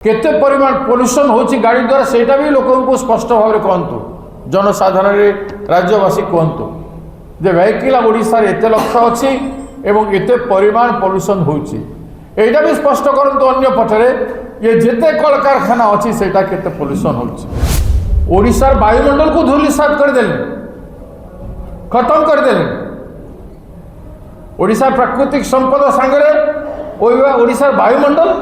केते परिमाण पोल्यूशन होची गाड़ी द्वारा सेटा भी लोकन को स्पष्ट भाव में कहतु जनसाधारण राज्यवासी कहतु जे वेहिकल ओडिशा एते लक्ष अच्छी एवं एते परिमाण पोल्यूशन होची एटा भी स्पष्ट करंतु अन्य पटरे ये जेते कल कारखाना अच्छी सेटा केते पोल्यूशन होची ओडिशार वायुमंडल को धूलिसात कर देले खत्म कर देले ओडिशा प्राकृतिक संपद सांगरे ओडिशार वायुमंडल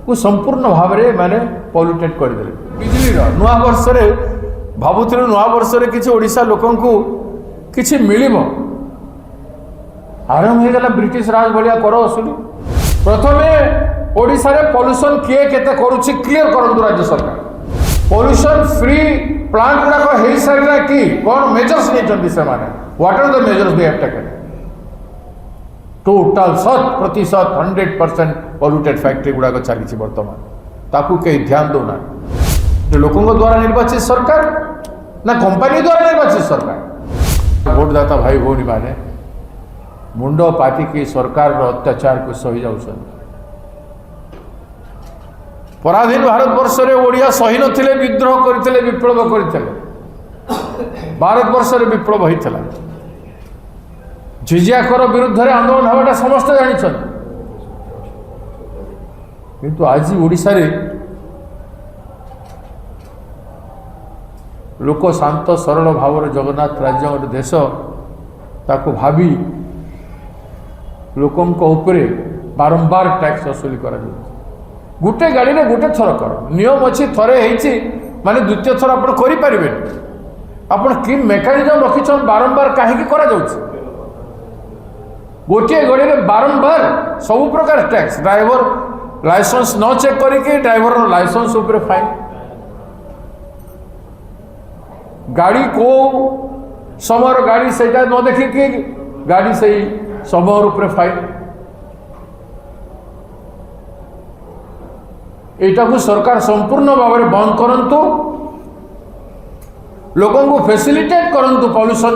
को संपूर्ण भाव में माने पॉल्यूटेड कर देले बिजली नुआ वर्ष रे भाबुथिलु नुआ वर्ष रे किछि ओडिशा लोकन को किछि मिलिबो आरंभ हो गला ब्रिटिश राज भलिया कर असुली प्रथमे ओडिशा रे पॉल्यूशन किए केते करूछि क्लियर करंतु राज्य सरकार पॉल्यूशन फ्री प्लांट गुडा को हेई साइडरा की कोन मेजर्स नै चंदी से माने what are the measures they have taken total 100% polluted factory गुड़ाक चली बर्तमान ताकू कहीं ध्यान दौना लोकों द्वारा निर्वाचित सरकार ना कंपनी द्वारा निर्वाचित सरकार भोटदाता भाई भौणी माने मुंड पार्टी की सरकार अत्याचार को सही जाऊँ पराधीन भारत वर्ष रे ओडिया सही नथिले विद्रोह करथिले विप्लव करथिले भारत वर्ष रे विप्लव होइतला जिजियाकर विरुद्ध रे आंदोलन हवाटा समस्त जानिछन किंतु आज ओडिशा रे लोक शांत सरल भाव जगन्नाथ राज्य देश ताको भावी लोकों उपरे बारंबार टैक्स वसूली करा गोटे गाड़ी रे गोटे थर कर नियम अच्छी थरे होती माने द्वितीय थर आप करें आप कि मेकानिजम रखिछन बारंबार कहीं करा गोटे गाड़ी रे बारंबार सब प्रकार टैक्स ड्राइवर लाइसेंस न चेक करके ड्राइवर लाइसेंस ऊपर फाइन गाड़ी को समय गाड़ी से न देखिए गाड़ी से समय ऊपर फाइन एटा को सरकार संपूर्ण भाव में बंद करंतु लोगों को फैसिलिटेट करंतु पॉल्यूशन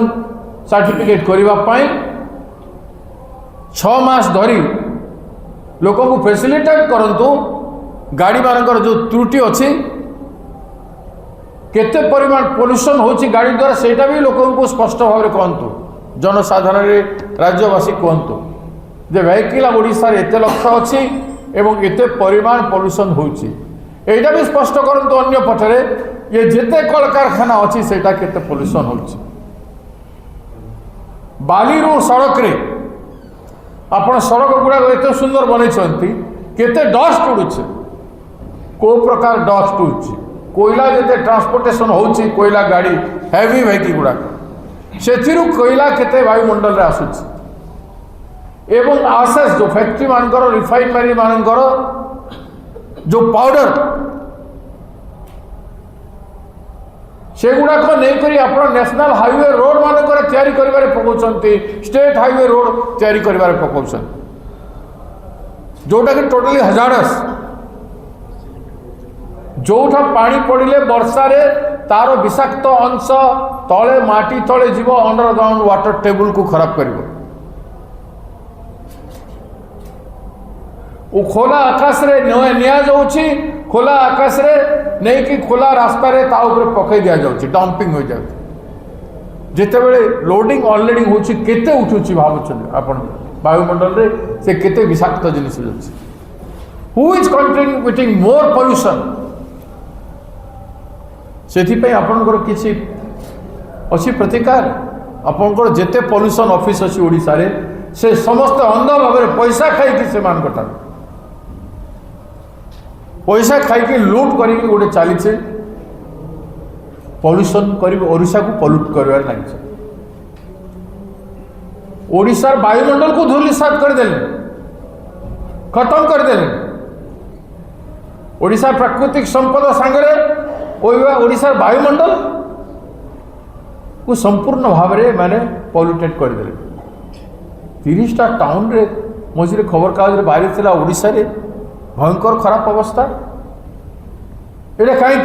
सर्टिफिकेट करने 6 मास धरी लोगों को फैसिलिटेट करंतु गाड़ी मानकर जो त्रुटि अच्छी केते परिमाण पोल्यूशन होची गाड़ी द्वारा सेटा भी लोगों को स्पष्ट भाव में कहतु जनसाधारण राज्यवासी कहतु जे वेहिकल ओडिशा एते लक्ष अच्छी एवं एते परिमाण पोल्यूशन होची एटा भी स्पष्ट करंतु अन्य पटरे ये जेते कल कारखाना अच्छी सेटा केते पोल्यूशन होची बाली रो सड़क रे आपण सड़क गुड़ा एत सुंदर बनई केते डस्ट उड़ुचे को प्रकार डस्ट उड़ुची कोयला जते ट्रांसपोर्टेशन होची कोयला गाड़ी हेवी वेहिकल गुड़ा से कोयला केते वायुमंडल रे आसुची एवं आसेस जो फैक्ट्री मानकर रिफाइनरी मानकर जो पाउडर से गुड़ाक नहीं आप नेशनल हाईवे रोड मानकर तैयारी करिबारे पकाउछंती स्टेट हाईवे रोड तैयारी करिबारे पकाउछन जोटा कि टोटली हजारस जोठा पानी पड़िले वर्षा रे तार विषाक्त अंश तले माटी तले जीव अंडरग्राउंड वाटर टेबल को खराब करिवो खोला आकाश रे निया जाउछि खोला आकाश रे नहीं कि खोला रास्ता रे ता ऊपर पकई दिया जाउछि डंपिंग हो जाउछि जेते बेले लोडिंग अनलोडिंग होछि केते उठुछि भाबुछन आपण वायुमंडल रे से केते विषाक्त जिनिस जाउछि who is contributing more pollution सेथि पे आपनकर किछि अछि प्रतिकार आपनकर जेते पोल्यूशन ऑफिस अछि ओडिसा रे से समस्त अंध भाव में पैसा खाई कि से मान कटा पैसा खाई लुट करके गोटे चली पॉल्यूशन कर ओडिशा को पॉल्यूट कर लगे ओडिशार वायुमंडल को धूलिसात कर देले खत्म कर देले ओडिशा प्राकृतिक संपद सांगरे ओडिशार वायुमंडल को संपूर्ण भाव में माने पॉल्यूटेड कर देले 30टा टाउन रे मझे खबर कागज बाहरी थिला ओडिशा रे भयंकर खराब अवस्था ये कहीं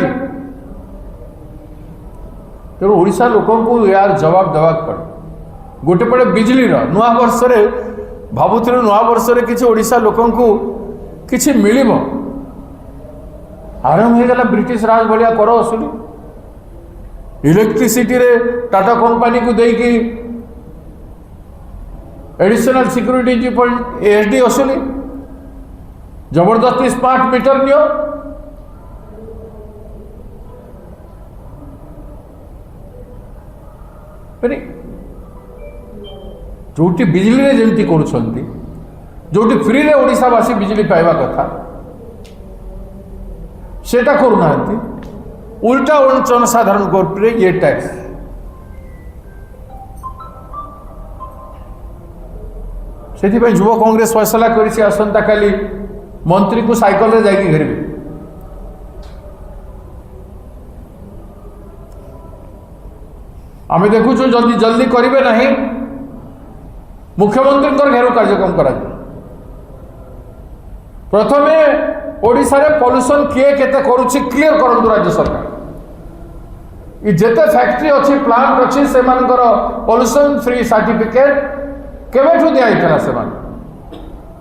तेणु ओडिशा लोकों को यार जवाब देवा पड़े गोटे पड़े बिजली नुआ वर्ष रे भाबुथिलु नुआ वर्ष रे किछि ओडिशा लोकों को किछि मिलिबो आरंभ हो गला ब्रिटिश राज भाया कर असुली इलेक्ट्रिसिटी रे टाटा कंपनी को देकी एडिशनल सिक्योरिटी एसडी असुली जबरदस्ती स्मार्ट मीटर नियो जोटी बिजली रे जेमती करूछंती जोटी फ्री रे ओडिशावासी बिजली पाइबा कथा सेटा करूना उल्टा जनसाधारण को ये टैक्स से युव कांग्रेस फैसला करिछि आसंता काली मंत्री को साइकिल रे जाइए घेरबे आम देखु जल्दी जल्दी करेंगे नहीं मुख्यमंत्री घेर कार्यक्रम करा प्रथमे ओडिशा रे पॉल्यूशन किए केते करूछि क्लियर करंतु राज्य सरकार ये जेते फैक्ट्री अच्छी प्लांट अच्छी से पॉल्यूशन फ्री सर्टिफिकेट केवेठु दिया इतना से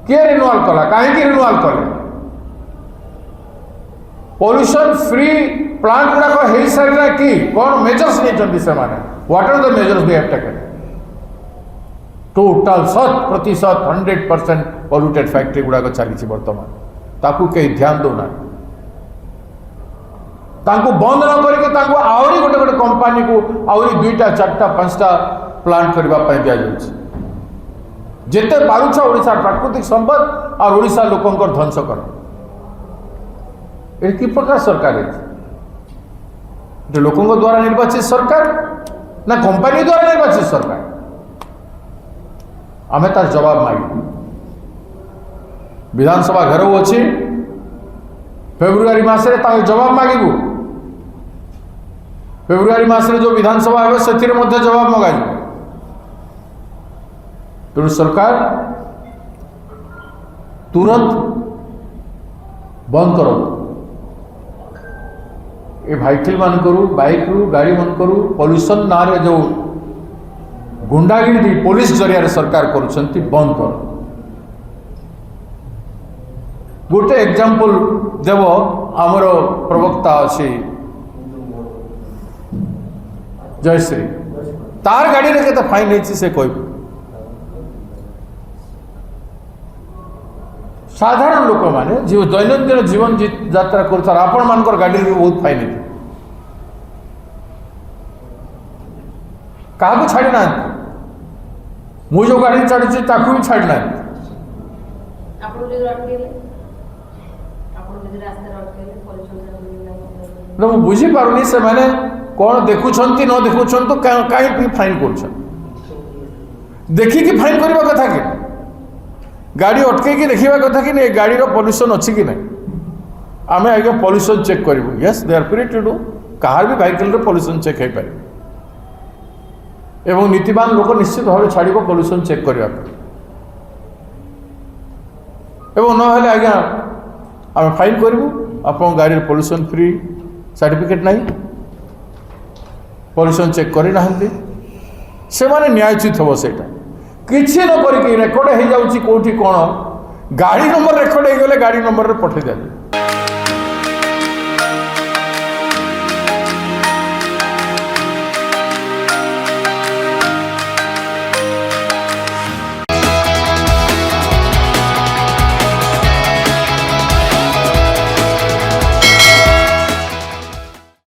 किए रिन्यूअल कला कहीं रिन्यूअल कले पॉल्यूशन फ्री प्लांट गुड़ाक हो सारा कि कौन मेजर्स नहीं से what are the measures they have taken total 100% polluted factory गुड़ाक चली बर्तमान ताकू कहीं ध्यान दौना तांको बंद न करके आहरी गोटे गोटे कंपनी को आहरी 2टा 4टा 5टा प्लांट करने दि जाऊँ जिते पारुछ ओडिशा प्राकृतिक संपद और ओडिशा लोकंकर ध्वंस कर कि प्रकार सरकार है लोकों द्वारा निर्वाचित सरकार ना कंपनी द्वारा निर्वाचित सरकार आम तार जवाब मांग विधानसभा घर अच्छी फेब्रुआरी मासरे जवाब मांगू फेब्रुआरी मासरे जो विधानसभा है से जवाब मगाई तेणु सरकार तुरंत बंद करो ये भाइकल मान करू बाइक रू गाड़ी मन करू पॉल्यूशन ना रे जो गुंडागिरी पुलिस जरिया सरकार करुछंती बंद कर गोटे एग्जांपल देव आमर प्रवक्ता अच्छी जयश्री तार गाड़ी रे केते फाइन होती से कह साधारण लोक मैंने जो दैनंदिन जीवन यात्रा कर आपण मानकर गाड़ी रे बहुत फाइन होती क्या छाड़ी ना मु जो गाड़ी चढ़ी ताकू भी छाड़ी ना बुझी पारुनी से माने कौन देखुं न देखुं तो कहीं फाइन कर देखिकी फाइन करने कथा कि गाड़ी अटकई देखा कथा कि गाड़ी पॉल्यूशन अच्छी कि नहीं आम आगे पॉल्यूशन चेक करूँ yes they are free to do कहार भी व्हीकल पॉल्यूशन चेक हो पारे एवं नीतिवान लोक निश्चित भाव छाड़ पॉल्यूशन चेक करने एवं ना आज्ञा आम फाइन करूँ आप गाड़ी पॉल्यूशन फ्री सर्टिफिकेट नहीं पॉल्यूशन चेक करना से माने न्यायोचित हम से किसी न करके रेकर्ड हो जाऊँगी कौटी कौन गाड़ी नंबर रेकर्ड हो गले गाड़ी नंबर पठे दिया